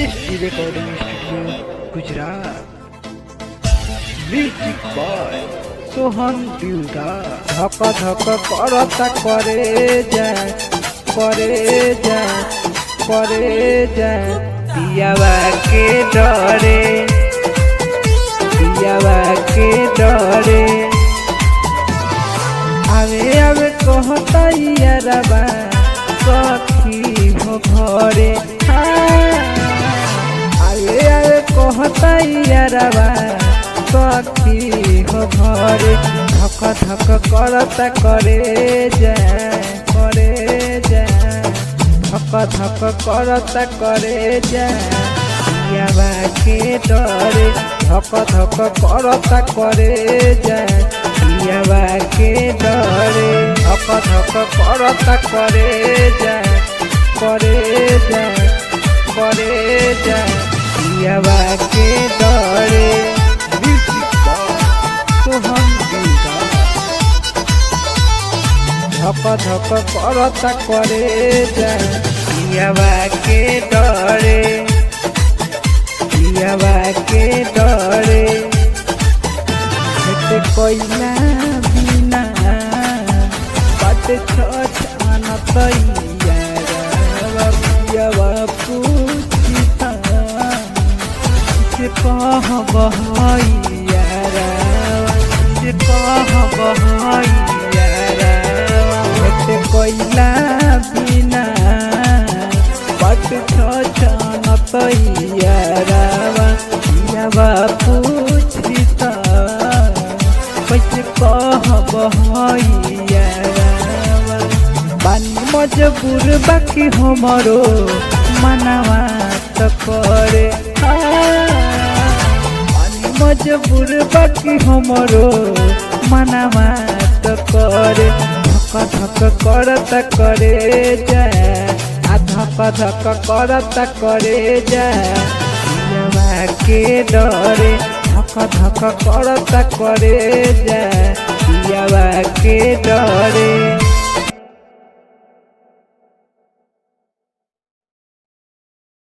SD recording studio Gujarat. Music by Sohan Dilda. धक धक करता करे जाए पियावा के डरे आवे आवे कहता यारबा सखी हो घरे। आवे आवे कहता यारबा सखी हो घरे। धक धक करता करे जाए धक धक करता करे जाए पियावा के डरे। धक धक करता करे जाए पियावा के डरे। धक धक करता करे जाए पियावा के डरे। सोहन दिलदा। धक धक करता करे जाए पियावा के डरे कोइला बिना बात छान पियावा पूछता से कह कोइला बिना बात छान पियावा पूछता कैसे कहब बानी मजबूर बाकी हमरो मनवा त करे। बानी मजबूर बाकी हमरो मनवा त करे। धक धक करता करे जाए धक धक करता करे जाए पियावा के डरे। धक धक करता करे जाए पियावा के डरे।